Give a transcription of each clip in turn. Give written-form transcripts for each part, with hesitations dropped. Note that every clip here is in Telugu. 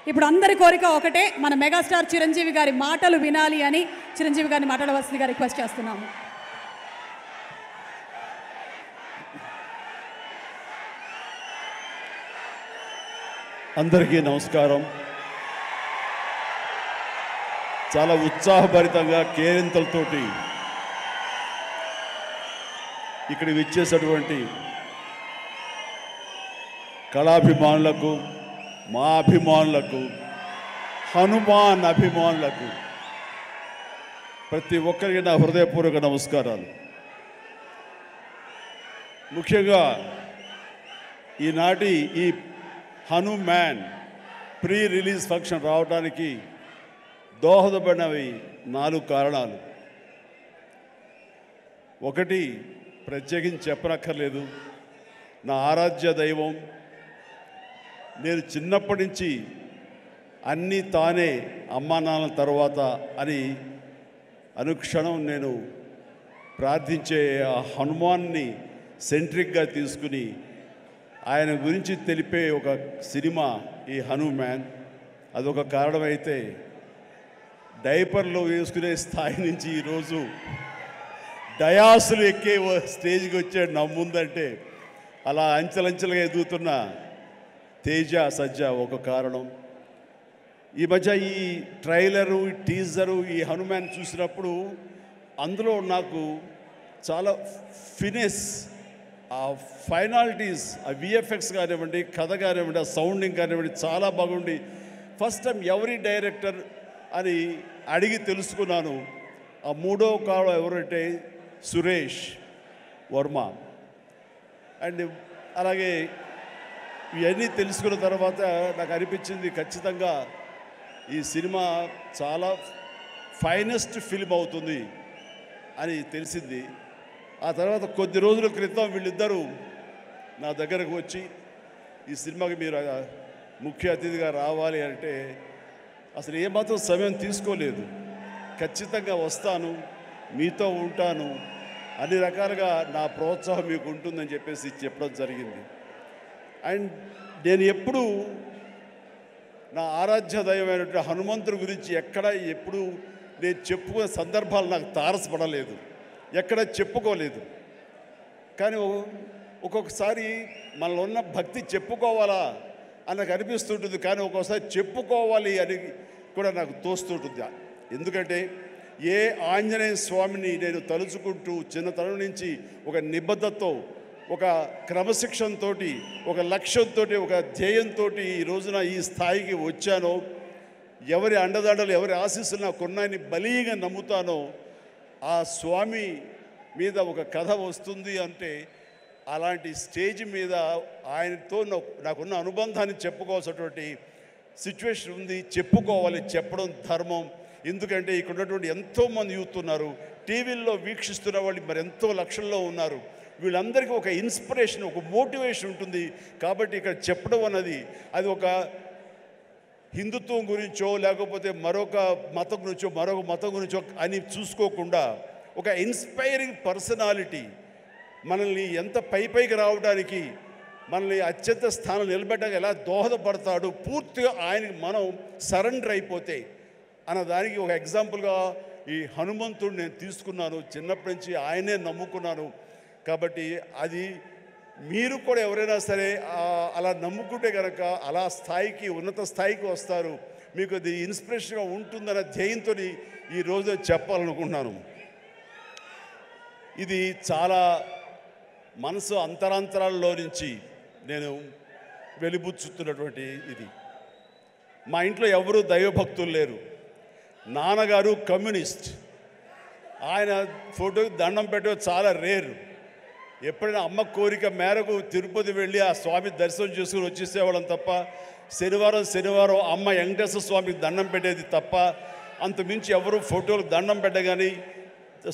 ఇప్పుడు అందరి కోరిక ఒకటే, మన మెగాస్టార్ చిరంజీవి గారి మాటలు వినాలి అని చిరంజీవి గారిని మాట్లాడవలసిందిగా రిక్వెస్ట్ చేస్తున్నాము. అందరికీ నమస్కారం. చాలా ఉత్సాహభరితంగా కేరింతలతోటి ఇక్కడ విచ్చేసినటువంటి కళాభిమానులకు, మా అభిమానులకు, హనుమాన్ అభిమానులకు ప్రతి ఒక్కరికి నా హృదయపూర్వక నమస్కారాలు. ముఖ్యంగా ఈనాటి ఈ హనుమాన్ ప్రీ రిలీజ్ ఫంక్షన్ రావడానికి దోహదపడినవి 4 కారణాలు. ఒకటి, ప్రత్యేకించి చెప్పనక్కర్లేదు, నా ఆరాధ్య దైవం. నేను చిన్నప్పటి నుంచి అన్నీ తానే అమ్మా నాన్నల తర్వాత అని అనుక్షణం నేను ప్రార్థించే ఆ హనుమాన్ని సెంట్రిక్గా తీసుకుని ఆయన గురించి తెలిపే ఒక సినిమా ఈ హనుమాన్. అదొక కారణమైతే డైపర్లో వేసుకునే స్థాయి నుంచి ఈరోజు డయాసులు ఎక్కే స్టేజ్కి వచ్చాడు నా ముందంటే అలా అంచెలంచెలుగా ఎదుగుతున్న తేజ సజ్జ ఒక కారణం. ఈ మధ్య ఈ ట్రైలరు, ఈ టీజరు, ఈ హనుమాన్ చూసినప్పుడు అందులో నాకు చాలా ఫినెస్, ఆ ఫైనాలిటీస్, ఆ విఎఫ్ఎక్స్ కానివ్వండి, కథ కానివ్వండి, ఆ సౌండింగ్ కానివ్వండి చాలా బాగుండి ఫస్ట్ టైం ఎవరి డైరెక్టర్ అని అడిగి తెలుసుకున్నాను. ఆ 3వ కాలం ఎవరంటే సురేష్ వర్మ. అండ్ అలాగే ఇవన్నీ తెలుసుకున్న తర్వాత నాకు అనిపించింది ఖచ్చితంగా ఈ సినిమా చాలా ఫైనెస్ట్ ఫిల్మ్ అవుతుంది అని తెలిసింది. ఆ తర్వాత కొద్ది రోజుల క్రితం వీళ్ళిద్దరూ నా దగ్గరకు వచ్చి ఈ సినిమాకి మీరు ముఖ్య అతిథిగా రావాలి అంటే అసలు ఏమాత్రం సమయం తీసుకోలేదు. ఖచ్చితంగా వస్తాను, మీతో ఉంటాను, అన్ని రకాలుగా నా ప్రోత్సాహం మీకు ఉంటుందని చెప్పేసి చెప్పడం జరిగింది. అండ్ నేను ఎప్పుడూ నా ఆరాధ్య దైవమైనటువంటి హనుమంతుడి గురించి ఎప్పుడు నేను చెప్పుకునే సందర్భాలు నాకు తారసపడలేదు, ఎక్కడ చెప్పుకోలేదు. కానీ ఒక్కొక్కసారి మనలో ఉన్న భక్తి చెప్పుకోవాలా అని నాకు అనిపిస్తుంటుంది, కానీ ఒక్కొక్కసారి చెప్పుకోవాలి అని కూడా నాకు తోస్తుంటుంది. ఎందుకంటే ఏ ఆంజనేయ స్వామిని నేను తలుచుకుంటూ చిన్నతనం నుంచి ఒక నిబద్ధతతో, ఒక క్రమశిక్షణతో, ఒక లక్ష్యంతో, ఒక ధ్యేయంతో ఈ రోజున ఈ స్థాయికి వచ్చానో, ఎవరి అండదండలు, ఎవరి ఆశీస్సులు నాకున్నాయని బలీగా నమ్ముతానో, ఆ స్వామి మీద ఒక కథ వస్తుంది అంటే అలాంటి స్టేజ్ మీద ఆయనతో నాకున్న అనుబంధాన్ని చెప్పుకోవాల్సినటువంటి సిచ్యువేషన్ ఉంది. చెప్పుకోవాలి, చెప్పడం ధర్మం. ఎందుకంటే ఇక్కడ ఉన్నటువంటి ఎంతోమంది యూత్ ఉన్నారు, టీవీల్లో వీక్షిస్తున్న వాళ్ళు మరి ఎంతో లక్షల్లో ఉన్నారు. వీళ్ళందరికీ ఒక ఇన్స్పిరేషన్, ఒక మోటివేషన్ ఉంటుంది. కాబట్టి ఇక్కడ చెప్పడం అన్నది అది ఒక హిందుత్వం గురించో లేకపోతే మరొక మతం గురించో అని చూసుకోకుండా ఒక ఇన్స్పైరింగ్ పర్సనాలిటీ మనల్ని ఎంత పైకి రావడానికి, మనల్ని అత్యంత స్థానం నిలబెట్టడానికి ఎలా దోహదపడతాడు, పూర్తిగా ఆయనకి మనం సరెండర్ అయిపోతే అన్న దానికి ఒక ఎగ్జాంపుల్గా ఈ హనుమంతుడు నేను తీసుకున్నాను. చిన్నప్పటి నుంచి ఆయనే నమ్ముకున్నాను. కాబట్టి అది మీరు కూడా ఎవరైనా సరే అలా నమ్ముకుంటే కనుక అలా స్థాయికి, ఉన్నత స్థాయికి వస్తారు. మీకు అది ఇన్స్పిరేషన్గా ఉంటుందన్న ధ్యేయంతో ఈ రోజు చెప్పాలనుకుంటున్నాను. ఇది చాలా మనసు అంతరాంతరాల్లో నుంచి నేను వెలిబుచ్చుతున్నటువంటి ఇది. మా ఇంట్లో ఎవరు దైవభక్తులు లేరు. నాన్నగారు కమ్యూనిస్ట్, ఆయన ఫోటోకి దండం పెట్టడం చాలా రేరు. ఎప్పుడైనా అమ్మ కోరిక మేరకు తిరుపతి వెళ్ళి ఆ స్వామి దర్శనం చేసుకుని వచ్చేసేవాళ్ళం తప్ప, శనివారం అమ్మ వెంకటేశ్వర స్వామికి దండం పెట్టేది తప్ప, అంతమించి ఎవరు ఫోటోలకు దండం పెట్ట కానీ,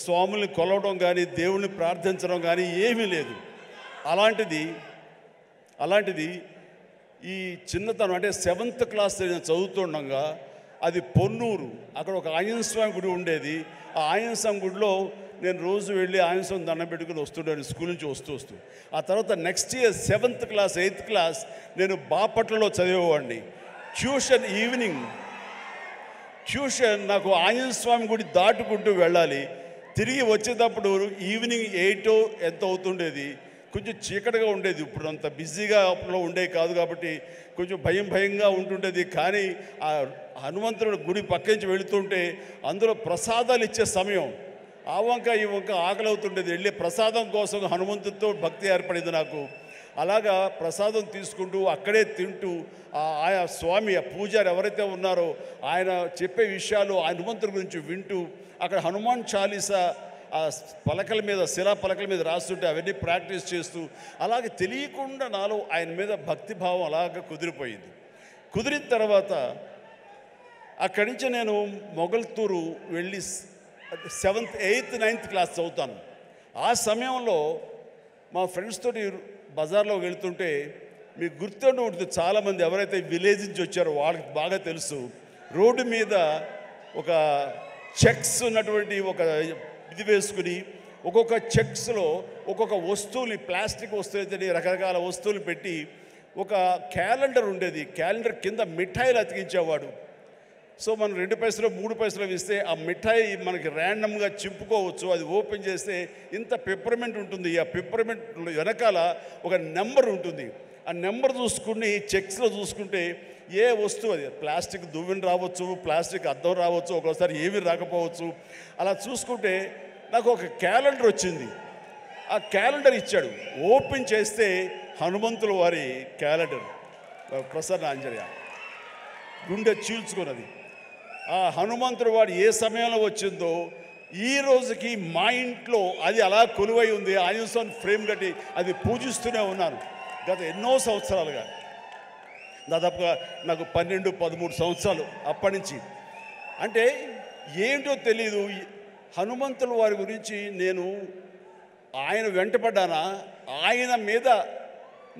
స్వాముల్ని కొలవడం కానీ, దేవుణ్ణి ప్రార్థించడం కానీ ఏమీ లేదు. అలాంటిది ఈ చిన్నతనం అంటే 7th క్లాస్ నేను చదువుతుండగా అది పొన్నూరు, అక్కడ ఒక ఆంజనేయ స్వామి గుడి ఉండేది. ఆ ఆంజనేయ స్వామి గుడిలో నేను రోజు వెళ్ళి ఆంజనేయ స్వామి దండం పెట్టుకుని వస్తుంటాను స్కూల్ నుంచి వస్తూ. ఆ తర్వాత next year 7th class 8th class నేను బాపట్లలో చదివేవాడిని. ట్యూషన్ నాకు ఆంజనేయ స్వామి గుడి దాటుకుంటూ వెళ్ళాలి. తిరిగి వచ్చేటప్పుడు ఈవినింగ్ 8 ఎంత అవుతుండేది. కొంచెం చీకటిగా ఉండేది. ఇప్పుడు అంత బిజీగా అప్పుడు ఉండేది కాదు కాబట్టి కొంచెం భయంగా ఉంటుండేది. కానీ ఆ హనుమంతుడి గుడి పక్క నుంచి వెళుతుంటే అందులో ప్రసాదాలు ఇచ్చే సమయం, ఆ వంక ఈ వంక ఆకలి అవుతుండేది. వెళ్ళి ప్రసాదం కోసం హనుమంతుడితో భక్తి ఏర్పడింది నాకు. అలాగా ప్రసాదం తీసుకుంటూ అక్కడే తింటూ ఆయా స్వామి ఆ పూజారి ఎవరైతే ఉన్నారో ఆయన చెప్పే విషయాలు హనుమంతుడి గురించి వింటూ అక్కడ హనుమాన్ చాలీసా ఆ పలకల మీద శిలా పలకల మీద రాస్తుంటే అవన్నీ ప్రాక్టీస్ చేస్తూ అలాగే తెలియకుండా నాలో ఆయన మీద భక్తిభావం అలాగ కుదిరిపోయింది. కుదిరిన తర్వాత అక్కడి నుంచి నేను మొగల్తూరు వెళ్ళి 7th 8th 9th క్లాస్ చదువుతాను. ఆ సమయంలో మా ఫ్రెండ్స్ తోటి బజార్లో వెళ్తుంటే మీకు గుర్తుండి ఉంటుంది, చాలామంది ఎవరైతే విలేజ్ నుంచి వచ్చారో వాళ్ళకి బాగా తెలుసు, రోడ్డు మీద ఒక చెక్స్ ఉన్నటువంటి ఒక ఇది వేసుకుని ఒక్కొక్క చెక్స్లో ఒక్కొక్క వస్తువుని ప్లాస్టిక్ వస్తువులు రకరకాల వస్తువులు పెట్టి ఒక క్యాలెండర్ ఉండేది. క్యాలెండర్ కింద మిఠాయిలు అతికించేవాడు. సో మనం 2 పైసలు 3 పైసలు ఇస్తే ఆ మిఠాయి మనకి ర్యాండమ్గా చింపుకోవచ్చు. అది ఓపెన్ చేస్తే ఇంత పెప్పర్మెంట్ ఉంటుంది. ఆ పెప్పర్మెంట్ వెనకాల ఒక నెంబర్ ఉంటుంది. ఆ నెంబర్ చూసుకుని చెక్స్లో చూసుకుంటే ఏ వస్తువు, అది ప్లాస్టిక్ దువ్వెన రావచ్చు, ప్లాస్టిక్ అద్దం రావచ్చు, ఒక్కోసారి ఏమీ రాకపోవచ్చు. అలా చూసుకుంటే నాకు ఒక క్యాలెండర్ వచ్చింది. ఆ క్యాలెండర్ ఇచ్చాడు. ఓపెన్ చేస్తే హనుమంతుల వారి క్యాలెండర్, ప్రసన్న ఆంజనేయ, గుండె చీల్చుకున్నది. ఆ హనుమంతుడు వాడు ఏ సమయంలో వచ్చిందో ఈ రోజుకి మా ఇంట్లో అది అలా కొలువై ఉంది. ఆంజనేయ స్వామి ఫ్రేమ్ కట్టి అది పూజిస్తూనే ఉన్నాను గత ఎన్నో సంవత్సరాలుగా. దాదాపుగా నాకు 12-13 సంవత్సరాలు అప్పటి నుంచి. అంటే ఏంటో తెలీదు, హనుమంతుల వారి గురించి నేను ఆయన వెంటపడ్డానా, ఆయన మీద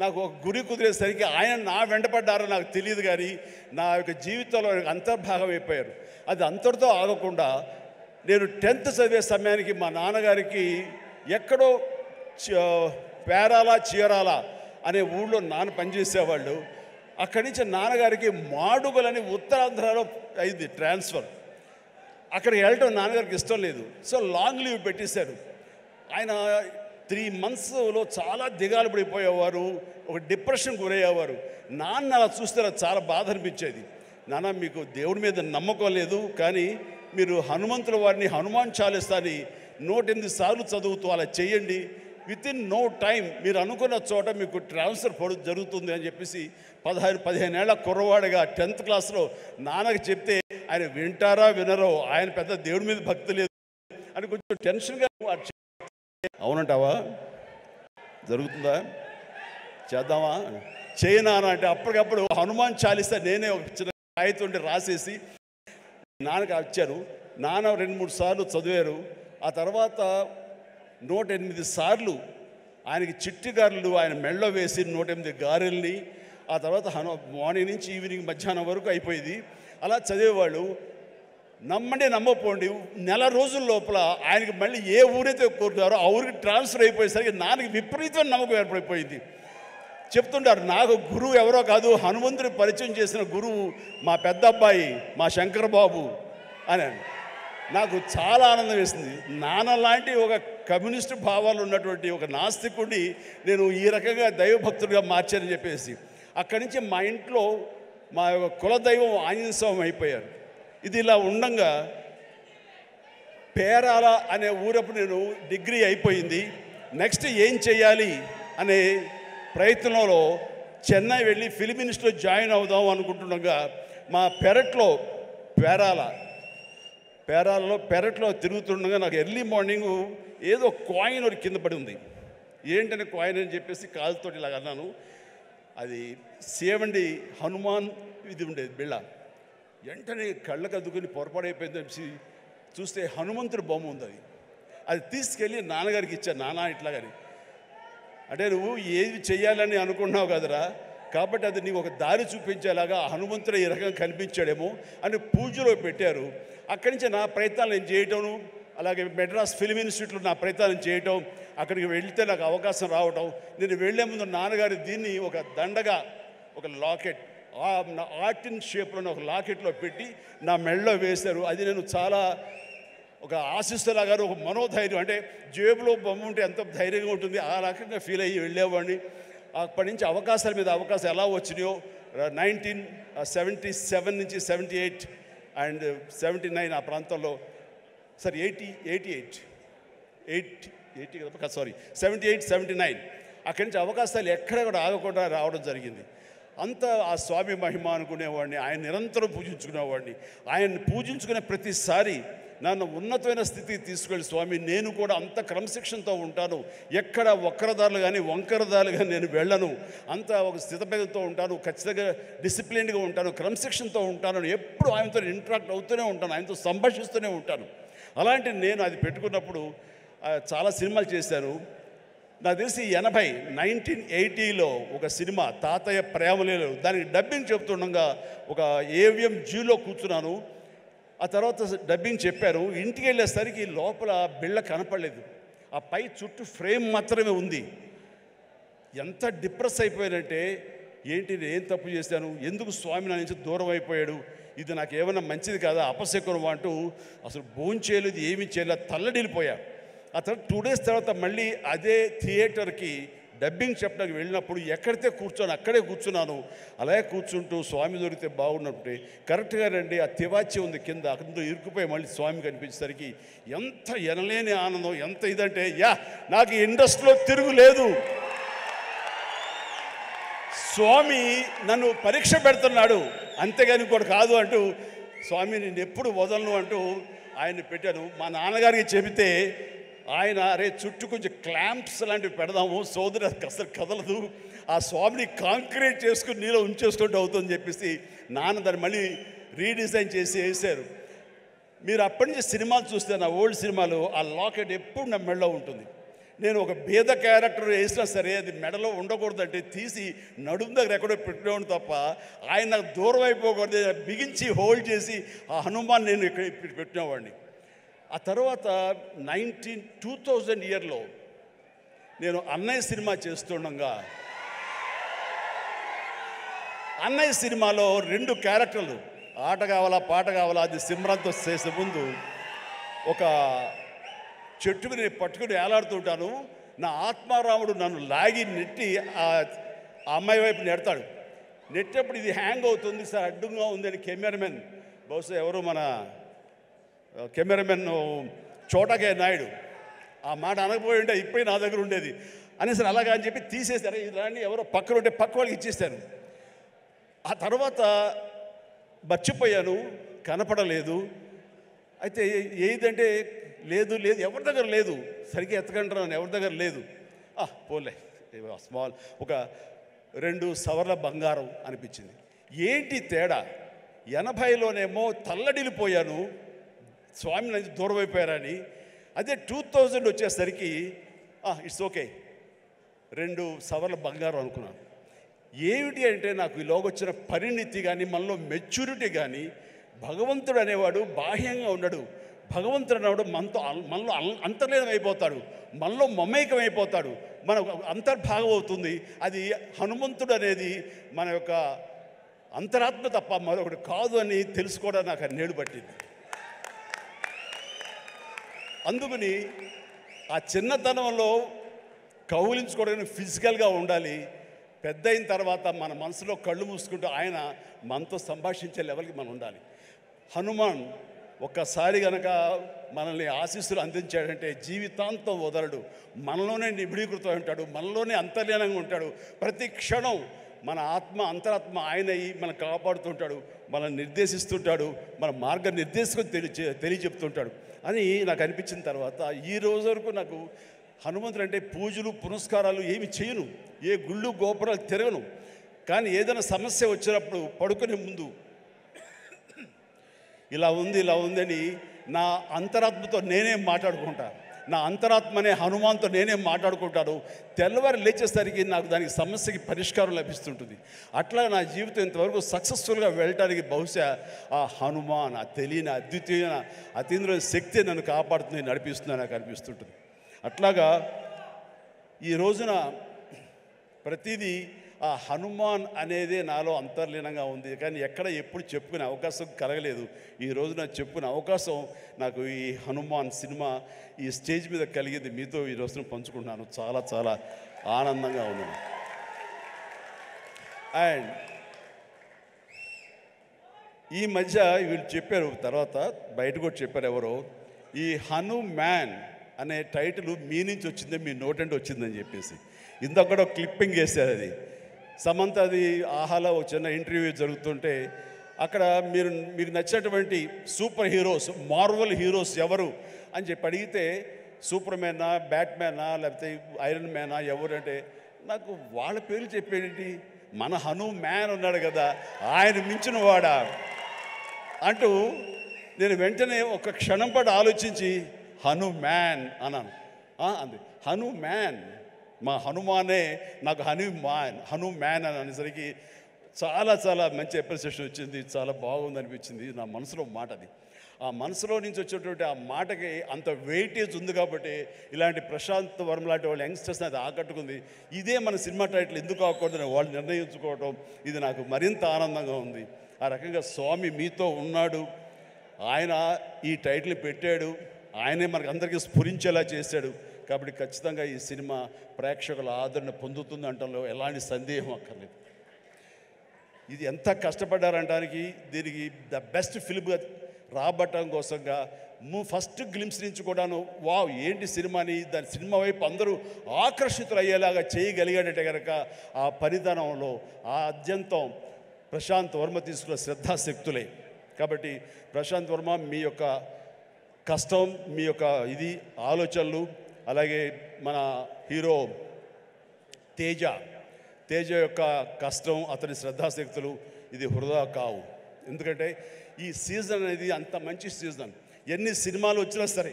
నాకు ఒక గురి కుదిరేసరికి ఆయన నా వెంటపడ్డారో నాకు తెలియదు. కానీ నా యొక్క జీవితంలో అంతర్భాగం అయిపోయారు. అది అంతటితో ఆగకుండా నేను 10th చదివే సమయానికి మా నాన్నగారికి ఎక్కడో పేరాల చీరాల అనే ఊళ్ళో నాన్న పనిచేసేవాళ్ళు. అక్కడి నుంచి నాన్నగారికి మాడుగులని ఉత్తరాంధ్రలో అయింది ట్రాన్స్ఫర్. అక్కడికి వెళ్ళటం నాన్నగారికి ఇష్టం లేదు. సో లాంగ్ లీవ్ పెట్టేశారు. ఆయన 3 monthsలో చాలా దిగాలు పడిపోయేవారు, ఒక డిప్రెషన్ గురయ్యేవారు. నాన్న అలా చూస్తే నాకు చాలా బాధ అనిపించేది. నాన్న, మీకు దేవుడి మీద నమ్మకం లేదు, కానీ మీరు హనుమంతుల వారిని హనుమాన్ చాలీసాని 108 సార్లు చదువుతూ అలా చేయండి. వితిన్ నో టైం మీరు అనుకున్న చోట మీకు ట్రాన్స్ఫర్ జరుగుతుంది అని చెప్పేసి 15 ఏళ్ల కుర్రవాడిగా 10th క్లాస్లో నాన్నకి చెప్తే ఆయన వింటారా వినరో, ఆయన పెద్ద దేవుడి మీద భక్తి లేదు అని కొంచెం టెన్షన్గా. అవునంటావా? జరుగుతుందా? చేద్దామా? చేయనా అంటే అప్పటికప్పుడు హనుమాన్ చాలీసా నేనే ఒక చిన్న కాగితం రాసేసి నాన్నకి వచ్చాను. నాన్న 2-3 సార్లు చదివారు. ఆ తర్వాత 108 సార్లు ఆయనకి చిట్టి గారెలు ఆయన మెళ్ళో వేసి 108 గారెల్ని, ఆ తర్వాత మార్నింగ్ నుంచి ఈవినింగ్ మధ్యాహ్నం వరకు అయిపోయింది. అలా చదివేవాళ్ళు. నమ్మండి నమ్మపోండి, నెల రోజుల లోపల ఆయనకి మళ్ళీ ఏ ఊరైతే కోరుతారో ఆ ఊరికి ట్రాన్స్ఫర్ అయిపోయేసరికి నాన్నకి విపరీతమైన నమ్మకం ఏర్పడిపోయింది. చెప్తుంటారు, నాకు గురువు ఎవరో కాదు, హనుమంతుడి పరిచయం చేసిన గురువు మా పెద్ద అబ్బాయి మా శంకర్ బాబు అని. నాకు చాలా ఆనందం వేసింది. నాన్న లాంటి ఒక కమ్యూనిస్టు భావాలు ఉన్నటువంటి ఒక నాస్తికుడిని నేను ఈ రకంగా దైవభక్తుడిగా మార్చానని చెప్పేసి అక్కడి నుంచి మా ఇంట్లో మా యొక్క కులదైవం ఆంజనేయ స్వామి అయిపోయారు. ఇది ఇలా ఉండంగా పేరాల అనే ఊరప్పుడు నేను డిగ్రీ అయిపోయింది. నెక్స్ట్ ఏం చేయాలి అనే ప్రయత్నంలో చెన్నై వెళ్ళి ఫిల్మ్ ఇన్స్టిట్యూట్లో జాయిన్ అవుదాం అనుకుంటుండగా మా పెరట్లో తిరుగుతుండగా నాకు ఎర్లీ మార్నింగ్ ఏదో కాయిన్ ఒకటి కింద పడి ఉంది. ఏంటనే కాయిన్ అని చెప్పేసి కాలుతో ఇలాగ అన్నాను. అది సేవండి హనుమాన్ ఇది ఉండేది బిళ్ళ. వెంటనే కళ్ళకు అద్దుకుని పొరపాడైపోయింది అనేసి చూస్తే హనుమంతుడి బొమ్మ ఉంది. అది తీసుకెళ్ళి నాన్నగారికి ఇచ్చాను. నాన్న ఇట్లాగని అంటే నువ్వు ఏది చెయ్యాలని అనుకున్నావు కదరా, కాబట్టి అది నీకు ఒక దారి చూపించేలాగా హనుమంతుడు ఈ రకంగా కనిపించాడేమో అని పూజలో పెట్టారు. అక్కడి నుంచి నా ప్రయత్నాలు నేను చేయటం, అలాగే మెడ్రాస్ ఫిల్మ్ ఇన్స్టిట్యూట్లో నా ప్రయత్నాలు చేయటం, అక్కడికి వెళితే నాకు అవకాశం రావటం. నేను వెళ్లే ముందు నాన్నగారు దీన్ని ఒక దండగా, ఒక లాకెట్ నా ఆర్టిన్ షేప్లో ఒక లాకెట్లో పెట్టి నా మెడలో వేశారు. అది నేను చాలా ఒక ఆశిస్తులాగా ఒక మనోధైర్యం, అంటే జేబులో బొమ్మ ఉంటే ఎంత ధైర్యంగా ఉంటుంది ఆ రకంగా ఫీల్ అయ్యి వెళ్ళేవాడిని. అప్పటి నుంచి అవకాశాల మీద అవకాశం ఎలా వచ్చినాయో 1977 నుంచి 78 అండ్ 79 ఆ ప్రాంతంలో, సారీ 78 79 అక్కడి నుంచి అవకాశాలు ఎక్కడ కూడా ఆగకుండా రావడం జరిగింది. అంత ఆ స్వామి మహిమ అనుకునేవాడిని. ఆయన నిరంతరం పూజించుకునేవాడిని. ఆయన్ని పూజించుకునే ప్రతిసారి నన్ను ఉన్నతమైన స్థితికి తీసుకెళ్ళి స్వామి నేను కూడా అంత క్రమశిక్షణతో ఉంటాను, ఎక్కడ వక్రదారులు కానీ వంకరదారులు కానీ నేను వెళ్ళను, అంత ఒక స్థితపేదతో ఉంటాను, ఖచ్చితంగా డిసిప్లిన్గా ఉంటాను, క్రమశిక్షణతో ఉంటాను, ఎప్పుడు ఆయనతో ఇంటరాక్ట్ అవుతూనే ఉంటాను, ఆయనతో సంభాషిస్తూనే ఉంటాను. అలాంటి నేను అది పెట్టుకున్నప్పుడు చాలా సినిమాలు చేశాను. నాకు తెలిసి 1980లో ఒక సినిమా తాతయ్య ప్రేమలేలు, దానికి డబ్బింగ్ చెప్తుండగా ఒక ఏవిఎం జీలో కూర్చున్నాను. ఆ తర్వాత డబ్బింగ్ చెప్పారు. ఇంటికి వెళ్ళేసరికి లోపల బిళ్ళ కనపడలేదు, ఆ పై చుట్టూ ఫ్రేమ్ మాత్రమే ఉంది. ఎంత డిప్రెస్ అయిపోయానంటే, ఏంటి నేను ఏం తప్పు చేశాను, ఎందుకు స్వామి నా నుంచి దూరం అయిపోయాడు, ఇది నాకు ఏమైనా మంచిది కాదా, అపశకునం అంటూ అసలు భోంచేయలేదు, ఏమీ చేయలేదు, తల్లడిల్లిపోయా. ఆ తర్వాత 2 days తర్వాత మళ్ళీ అదే థియేటర్కి డబ్బింగ్ చెప్పడానికి వెళ్ళినప్పుడు ఎక్కడితే కూర్చొని అక్కడే కూర్చున్నాను. అలాగే కూర్చుంటూ స్వామి దొరికితే బాగున్నట్టే కరెక్ట్గా రండి ఆ తివాచి ఉంది కింద, అక్కడ ఇరుక్కుపోయి మళ్ళీ స్వామి కనిపించేసరికి ఎంత ఎనలేని ఆనందం, ఎంత ఇదంటే నాకు ఇండస్ట్రీలో తిరుగులేదు, స్వామి నన్ను పరీక్ష పెడుతున్నాడు అంతేగాని ఇంకోటి కాదు అంటూ, స్వామి నేను ఎప్పుడు వదలను అంటూ ఆయన్ని పెట్టాను. మా నాన్నగారికి చెబితే ఆయన అరే చుట్టూ కొంచెం క్లాంప్స్ లాంటివి పెడదాము, సోదరు అసలు కదలదు, ఆ స్వామిని కాంక్రీట్ చేసుకుని నీలో ఉంచేసుకుంటూ అవుతుందని చెప్పేసి నాన్న దాన్ని మళ్ళీ రీడిజైన్ చేసి వేశారు. మీరు అప్పటి నుంచి సినిమాలు చూస్తే నా ఓల్డ్ సినిమాలు ఆ లాకెట్ ఎప్పుడు నా మెడలో ఉంటుంది. నేను ఒక భేద క్యారెక్టర్ వేసినా సరే అది మెడలో ఉండకూడదంటే తీసి నడుము దగ్గర ఎక్కడో పెట్టినవాడు తప్ప ఆయన నాకు దూరం అయిపోకూడదు, బిగించి హోల్డ్ చేసి ఆ హనుమాన్ నేను ఇక్కడ పెట్టినవాడిని. ఆ తర్వాత 2000 ఇయర్లో నేను అన్నయ్య సినిమా చేస్తుండగా, అన్నయ్య సినిమాలో 2 క్యారెక్టర్లు, ఆట కావాలా పాట కావాలా, అది సిమ్రాన్తో చేసే ముందు ఒక చెట్టుకు నేను పట్టుకుని వేలాడుతుంటాను. నా ఆత్మారాముడు నన్ను లాగి నెట్టి ఆ అమ్మాయి వైపు నెడతాడు. నెట్టేప్పుడు ఇది హ్యాంగ్ అవుతుంది సార్, అడ్డుగా ఉందని కెమెరామెన్, బహుశా ఎవరు మన కెమెరామెన్ చోటకే నాయుడు ఆ మాట అనకపోయి ఉంటే ఇప్పుడే నా దగ్గర ఉండేది అనేసి అలాగా అని చెప్పి తీసేశారు. ఇలాంటి ఎవరో పక్కన ఉంటే పక్క వాళ్ళకి ఇచ్చేసాను. ఆ తర్వాత మర్చిపోయాను, కనపడలేదు. అయితే ఏదంటే లేదు ఎవరి దగ్గర లేదు, సరిగ్గా ఎత్తకంటున్నాను, ఎవరి దగ్గర లేదు. పోలే స్మాల్ ఒక 2 సవర్ల బంగారం అనిపించింది. ఏంటి తేడా, 80లోనేమో తల్లడిల్లిపోయాను, స్వామి నుంచి దూరం అయిపోయారని. అదే 2000 వచ్చేసరికి ఇట్స్ ఓకే, 2 సవర్ల బంగారం అనుకున్నాను. ఏమిటి అంటే నాకు ఈలోగా వచ్చిన పరిణితి కానీ మనలో మెచ్యూరిటీ కానీ, భగవంతుడు అనేవాడు బాహ్యంగా ఉండడు, భగవంతుడు అనేవాడు మనలో అంతర్లీనం అయిపోతాడు, మనలో మమేకం అయిపోతాడు, మన అంతర్భాగం అవుతుంది. అది హనుమంతుడు అనేది మన యొక్క అంతరాత్మ తప్ప మరొకటి కాదు అని తెలుసుకోవడం నాకు అన్నేళ్ళు పట్టింది. అందుకని ఆ చిన్నతనంలో కౌలించుకోవడానికి ఫిజికల్గా ఉండాలి, పెద్ద అయిన తర్వాత మన మనసులో కళ్ళు మూసుకుంటూ ఆయన మనతో సంభాషించే లెవెల్కి మనం ఉండాలి. హనుమాన్ ఒక్కసారి కనుక మనల్ని ఆశీస్సులు అందించాడంటే జీవితాంతం వదలడు, మనలోనే నిబిడీకృతం ఉంటాడు, మనలోనే అంతర్లీనంగా ఉంటాడు. ప్రతి క్షణం మన అంతరాత్మ ఆయన మనం కాపాడుతుంటాడు, మనల్ని నిర్దేశిస్తుంటాడు, మన మార్గ నిర్దేశం తెలియచెప్తుంటాడు అని నాకు అనిపించిన తర్వాత ఈ రోజు వరకు నాకు హనుమంతుడు అంటే పూజలు పునస్కారాలు ఏమి చేయను, ఏ గుళ్ళు గోపురాలు తిరగను. కానీ ఏదైనా సమస్య వచ్చినప్పుడు పడుకునే ముందు ఇలా ఉందని నా అంతరాత్మతో నేనే మాట్లాడుకుంటా, నా అంతరాత్మనే హనుమాన్తో నేనే మాట్లాడుకుంటాను. తెల్లవారు లేచేసరికి నాకు దానికి సమస్యకి పరిష్కారం లభిస్తుంటుంది. అట్లా నా జీవితం ఇంతవరకు సక్సెస్ఫుల్గా వెళ్ళటానికి బహుశా ఆ హనుమాన్, ఆ తెలియని అద్వితీయమైన అతీంద్రమైన శక్తి నన్ను కాపాడుతుంది, నడిపిస్తుంది నాకు అనిపిస్తుంటుంది. అట్లాగా ఈ రోజున ప్రతిదీ ఆ హనుమాన్ అనేది నాలో అంతర్లీనంగా ఉంది, కానీ ఎక్కడ ఎప్పుడు చెప్పుకునే అవకాశం కలగలేదు. ఈ రోజు నాకు చెప్పుకునే అవకాశం నాకు ఈ హనుమాన్ సినిమా ఈ స్టేజ్ మీద కలిగింది. మీతో ఈ రోజున పంచుకుంటున్నాను. చాలా చాలా ఆనందంగా ఉంది. అండ్ ఈ మధ్య వీళ్ళు చెప్పారు, తర్వాత బయట కూడా చెప్పారు ఎవరో, ఈ హనుమాన్ అనే టైటిల్ మీ నుంచి వచ్చిందే, మీ నోటంటే వచ్చిందని చెప్పేసి ఇందాక కూడా క్లిప్పింగ్ వేశారు. అది సమంత, అది ఆహాలో ఒక చిన్న ఇంటర్వ్యూ జరుగుతుంటే అక్కడ మీకు నచ్చినటువంటి సూపర్ హీరోస్, మార్వల్ హీరోస్ ఎవరు అని చెప్పి అడిగితే సూపర్ మ్యానా, బ్యాట్మ్యానా, లేకపోతే ఐరన్ మ్యానా ఎవరు అంటే నాకు వాళ్ళ పేర్లు చెప్పేటి, మన హనుమాన్ ఉన్నాడు కదా, ఆయన మించిన వాడా అంటూ నేను వెంటనే ఒక క్షణం పాటు ఆలోచించి హనుమాన్ అన్నాను. అంది హనుమాన్, మా హనుమానే నాకు హనుమాన్ అని అనేసరికి చాలా చాలా మంచి అప్రిసియేషన్ వచ్చింది. చాలా బాగుంది అనిపించింది. నా మనసులో మాట అది. ఆ మనసులో నుంచి వచ్చేటువంటి ఆ మాటకి అంత వెయిటేజ్ ఉంది కాబట్టి ఇలాంటి ప్రశాంత్ వర్మ లాంటి వాళ్ళ యంగ్స్టర్స్ని అది ఆకట్టుకుంది. ఇదే మన సినిమా టైటిల్ ఎందుకు అవ్వకూడదని వాళ్ళు నిర్ణయించుకోవడం ఇది నాకు మరింత ఆనందంగా ఉంది. ఆ రకంగా స్వామి మీతో ఉన్నాడు, ఆయన ఈ టైటిల్ పెట్టాడు, ఆయనే మనకు అందరికీ స్ఫురించేలా చేశాడు. కాబట్టి ఖచ్చితంగా ఈ సినిమా ప్రేక్షకుల ఆదరణ పొందుతుంది అంటలో ఎలాంటి సందేహం అక్కర్లేదు. ఇది ఎంత కష్టపడ్డారనడానికి, దీనికి ద బెస్ట్ ఫిల్మ్గా రాబట్టడం కోసంగా ఫస్ట్ గ్లిమ్స్ నుంచి కూడాను వావ్ ఏంటి సినిమాని, దాని సినిమా వైపు అందరూ ఆకర్షితులు అయ్యేలాగా చేయగలిగాడంటే కనుక ఆ పరిధానంలో ఆ అత్యంతం ప్రశాంత్ వర్మ తీసుకున్న శ్రద్ధాశక్తులే. కాబట్టి ప్రశాంత్ వర్మ మీ యొక్క కష్టం, మీ యొక్క ఇది ఆలోచనలు, అలాగే మన హీరో తేజ యొక్క కష్టం, అతని శ్రద్ధాశక్తులు ఇది వృధా కావు. ఎందుకంటే ఈ సీజన్ అనేది అంత మంచి సీజన్. ఎన్ని సినిమాలు వచ్చినా సరే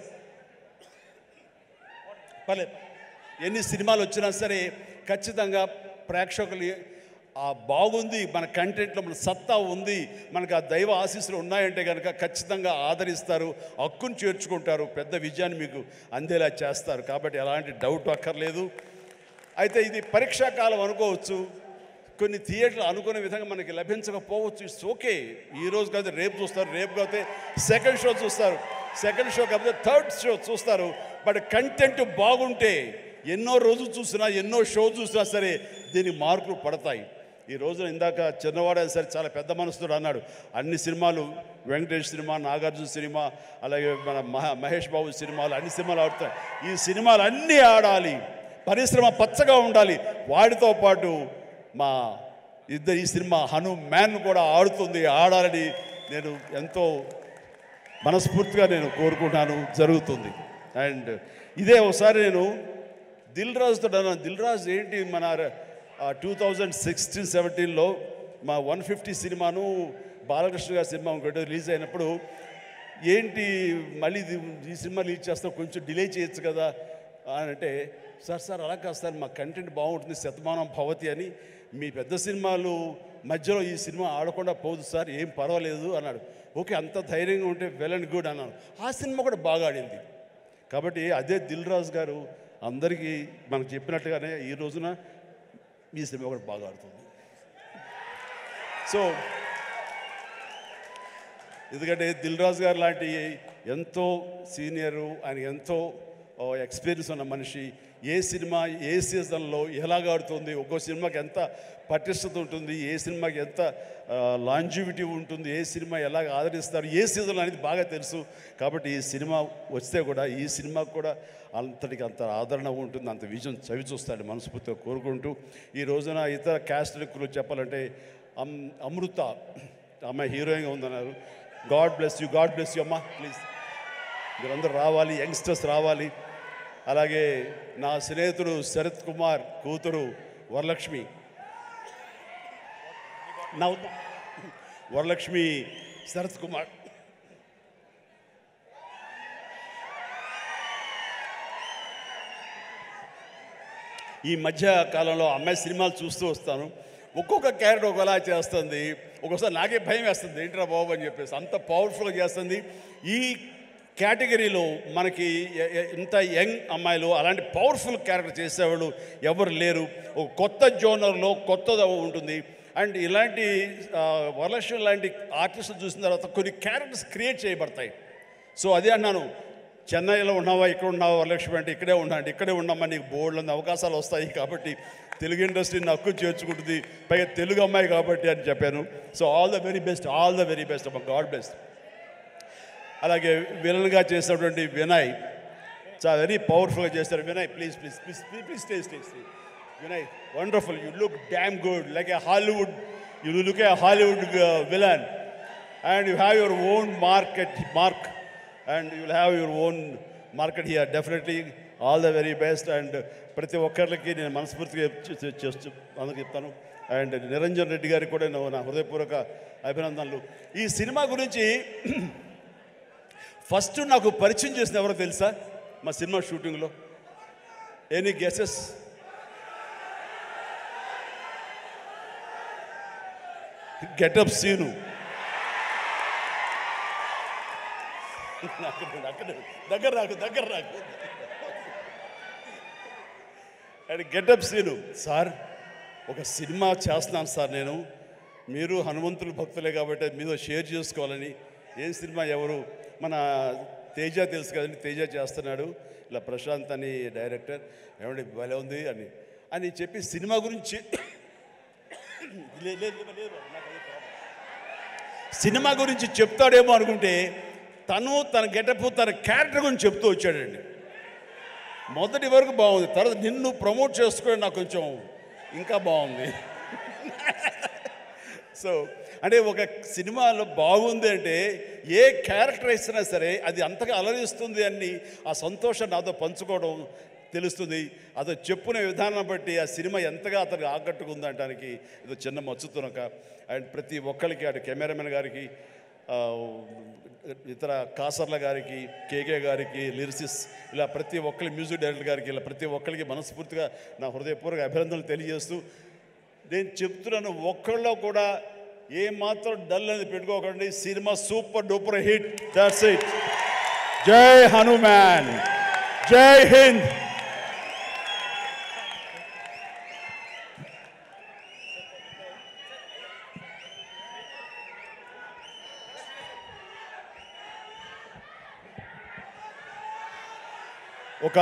ఎన్ని సినిమాలు వచ్చినా సరే ఖచ్చితంగా ప్రేక్షకులు బాగుంది, మన కంటెంట్లో మన సత్తా ఉంది, మనకు ఆ దైవ ఆశీస్సులు ఉన్నాయంటే కనుక ఖచ్చితంగా ఆదరిస్తారు, హక్కును చేర్చుకుంటారు, పెద్ద విజయాన్ని మీకు అందేలా చేస్తారు. కాబట్టి ఎలాంటి డౌట్ అక్కర్లేదు. అయితే ఇది పరీక్షాకాలం అనుకోవచ్చు, కొన్ని థియేటర్లు అనుకునే విధంగా మనకి లభించకపోవచ్చు. It's okay. ఈరోజు కాదు రేపు చూస్తారు, రేపు కాకపోతే సెకండ్ షో చూస్తారు, సెకండ్ షో కాకపోతే థర్డ్ షో చూస్తారు. బట్ కంటెంట్ బాగుంటే ఎన్నో రోజులు చూసినా, ఎన్నో షో చూసినా సరే దీనికి మార్కులు పడతాయి. ఈ రోజున ఇందాక చిన్నవాడైనా సరే చాలా పెద్ద మనసుతో అన్నాడు, అన్ని సినిమాలు వెంకటేష్ సినిమా, నాగార్జున సినిమా, అలాగే మన మహేష్ బాబు సినిమాలు, అన్ని సినిమాలు ఆడుతాయి. ఈ సినిమాలు అన్నీ ఆడాలి, పరిశ్రమ పచ్చగా ఉండాలి. వాటితో పాటు మా ఈ సినిమా హనుమాన్ కూడా ఆడాలని నేను ఎంతో మనస్ఫూర్తిగా నేను కోరుకుంటాను, జరుగుతుంది. అండ్ ఇదే ఒకసారి నేను దిల్ రాజుతో అన్నాను, దిల్ రాజు ఏంటి మన 2016-17లో మా 150 సినిమాను బాలకృష్ణ గారి సినిమా ఇంకోటి రిలీజ్ అయినప్పుడు ఏంటి మళ్ళీ ఈ సినిమా రిలీజ్ చేస్తాం, కొంచెం డిలే చేయొచ్చు కదా అని అంటే, సార్ అలా కాదు సార్, మా కంటెంట్ బాగుంటుంది, శతమానం భవతి అని, మీ పెద్ద సినిమాలు మధ్యలో ఈ సినిమా ఆడకుండా పోదు సార్, ఏం పర్వాలేదు అన్నాడు. ఓకే, అంత ధైర్యంగా ఉంటే వెల్ అండ్ గుడ్ అన్నాను. ఆ సినిమా కూడా బాగా ఆడింది. కాబట్టి అదే దిల్ రాజు గారు అందరికీ మనకు చెప్పినట్టుగానే ఈ రోజున ఈ సినిమా కూడా బాగా ఆడుతుంది. సో ఎందుకంటే దిల్ రాజు గారు లాంటి ఎంతో సీనియరు, ఆయన ఎంతో ఎక్స్పీరియన్స్ ఉన్న మనిషి, ఏ సినిమా ఏ సీజన్లో ఎలాగ ఆడుతుంది, ఒక్కో సినిమాకి ఎంత పటిష్టత ఉంటుంది, ఏ సినిమాకి ఎంత లాంజివిటీ ఉంటుంది, ఏ సినిమా ఎలాగ ఆదరిస్తారు, ఏ సీజన్ అనేది బాగా తెలుసు. కాబట్టి ఈ సినిమా వస్తే కూడా ఈ సినిమాకు కూడా అంతటికి అంత ఆదరణ ఉంటుంది, అంత విజయం చవి చూస్తాడు మనస్ఫూర్తిగా కోరుకుంటూ, ఈ రోజున ఇతర క్యాస్ట్ గురించి చెప్పాలంటే అమృత అమ్మాయి హీరోయిన్గా ఉందన్నారు. గాడ్ బ్లెస్ యూ అమ్మా, ప్లీజ్ మీరందరూ రావాలి, యంగ్స్టర్స్ రావాలి. అలాగే నా స్నేహితుడు శరత్ కుమార్ కూతురు వరలక్ష్మి, వరలక్ష్మి శరత్ కుమార్, ఈ మధ్య కాలంలో అమ్మాయి సినిమాలు చూస్తూ వస్తాను, ఒక్కొక్క క్యారెక్టర్ ఒకలా చేస్తుంది. ఒక్కోసారి నాకే భయం వేస్తుంది, ఏంట్రా బాబు అని చెప్పేసి, అంత పవర్ఫుల్గా చేస్తుంది. ఈ కేటగిరీలో మనకి ఇంత యంగ్ అమ్మాయిలు అలాంటి పవర్ఫుల్ క్యారెక్టర్ చేసేవాళ్ళు ఎవరు లేరు. ఒక కొత్త జోనర్లో కొత్తగా ఉంటుంది. అండ్ ఇలాంటి వరలక్ష్మి లాంటి ఆర్టిస్టులు చూసిన తర్వాత కొన్ని క్యారెక్టర్స్ క్రియేట్ చేయబడతాయి. సో అదే అన్నాను, చెన్నైలో ఉన్నావా, ఇక్కడ ఉన్నావా వరలక్ష్మి అంటే ఇక్కడే ఉన్నాండి, ఇక్కడే ఉన్నామా, నీకు బోర్డులో అవకాశాలు వస్తాయి కాబట్టి తెలుగు ఇండస్ట్రీని హక్కు చేర్చుకుంటుంది, పైగా తెలుగు అమ్మాయి కాబట్టి అని చెప్పాను. So all the very best అమ్మ, గాడ్ బెస్ట్. అలాగే విలన్గా చేసినటువంటి వినయ్ చాలా వెరీ పవర్ఫుల్గా చేస్తారు. Vinay please please please please please stay stay stay. Vinay, wonderful. You look damn good, like a Hollywood. You look a Hollywood villain, and you have your own mark, and you will have your own market here. Definitely, all the very best. And ప్రతి ఒక్కరికి నేను మనస్ఫూర్తిగా అందరికి చెప్తాను. అండ్ నిరంజన్ రెడ్డి గారికి కూడా నా హృదయపూర్వక అభినందనలు. ఈ సినిమా గురించి ఫస్ట్ నాకు పరిచయం చేసిన ఎవరో తెలుసా? మా సినిమా షూటింగ్లో ఎనీ గెసెస్? గెటప్ సీను. దగ్గర రాకు. అండ్ గెటప్ సీను, సార్ ఒక సినిమా చేస్తున్నాను సార్ నేను, మీరు హనుమంతుల భక్తులే కాబట్టి మీతో షేర్ చేసుకోవాలని. ఏం సినిమా? ఎవరు? మన తేజ తెలుసు కదండి, తేజ చేస్తున్నాడు, ఇలా ప్రశాంత్ అని డైరెక్టర్, ఏమండి భలే ఉంది అని చెప్పి సినిమా గురించి సినిమా గురించి చెప్తాడేమో అనుకుంటే తను తన గెటప్ తన క్యారెక్టర్ గురించి చెప్తూ వచ్చాడండి. మొదటి వరకు బాగుంది, తర్వాత నిన్ను ప్రమోట్ చేసుకోవడం నాకు కొంచెం ఇంకా బాగుంది. సో అంటే ఒక సినిమాలో బాగుంది అంటే ఏ క్యారెక్టర్ ఇచ్చినా సరే అది అంతగా అలరిస్తుంది అని ఆ సంతోషాన్ని నాతో పంచుకోవడం తెలుస్తుంది. అదో చెప్పునే విధానం బట్టి ఆ సినిమా ఎంతగా అతనికి ఆకట్టుకుందనడానికి ఏదో చిన్న మచ్చుతునక. అండ్ ప్రతి ఒక్కరికి, అటు కెమెరామెన్ గారికి, ఇతర కాసర్ల గారికి, కేకే గారికి, లిరిసిస్, ఇలా ప్రతి ఒక్కరి మ్యూజిక్ డైరెక్టర్ గారికి, ఇలా ప్రతి ఒక్కరికి మనస్ఫూర్తిగా నా హృదయపూర్వక అభినందనలు తెలియజేస్తూ నేను చెప్తున్నాను, ఒక్కళ్ళలో కూడా ఏమాత్రం డల్ అనేది పెట్టుకోకండి. Cinema super duper hit. That's it. జై హనుమాన్, జై హింద్. ఒక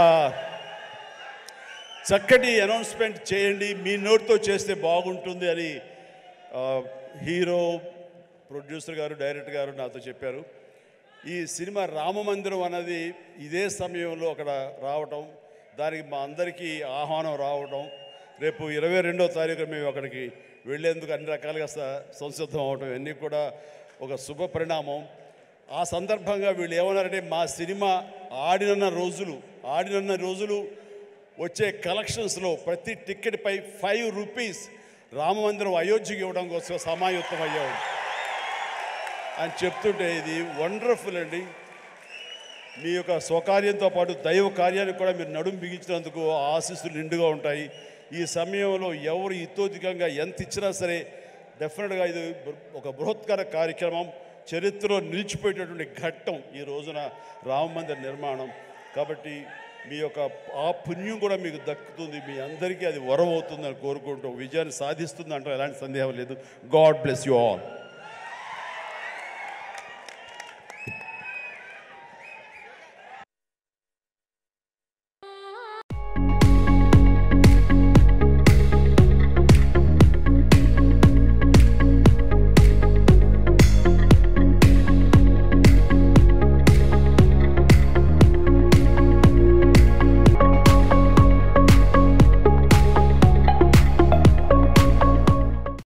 చక్కటి అనౌన్స్మెంట్ చేయండి, మీ నోట్తో చేస్తే బాగుంటుంది అని హీరో, ప్రొడ్యూసర్ గారు, డైరెక్టర్ గారు నాతో చెప్పారు. ఈ సినిమా రామమందిరం అన్నది ఇదే సమయంలో అక్కడ రావటం, దానికి మా అందరికీ ఆహ్వానం రావటం, రేపు 22వ తారీఖు మేము అక్కడికి వెళ్ళేందుకు అన్ని రకాలుగా సంసిద్ధం అవటం, ఇవన్నీ కూడా ఒక శుభ పరిణామం. ఆ సందర్భంగా వీళ్ళు ఏమన్నారంటే, మా సినిమా ఆడినన్న రోజులు వచ్చే కలెక్షన్స్లో ప్రతి టికెట్ పై 5 రూపీస్ రామమందిరం అయోధ్యకి ఇవ్వడం కోసం సమాయుత్తం అయ్యాడు అని చెప్తుంటే ఇది వండర్ఫుల్ అండి. మీ యొక్క స్వకార్యంతో పాటు దైవ కార్యానికి కూడా మీరు నడుము బిగించినందుకు ఆశీస్సులు నిండుగా ఉంటాయి. ఈ సమయంలో ఎవరు ఇతోధికంగా ఎంత ఇచ్చినా సరే డెఫినెట్గా ఇది ఒక బృహత్కర కార్యక్రమం, చరిత్రలో నిలిచిపోయేటటువంటి ఘట్టం ఈ రోజున రామమందిర నిర్మాణం. కాబట్టి మీ యొక్క ఆ పుణ్యం కూడా మీకు దక్కుతుంది, మీ అందరికీ అది వరం అవుతుందని కోరుకుంటూ విజయాన్ని సాధిస్తుంది అంటే ఎలాంటి సందేహం లేదు. God bless you all.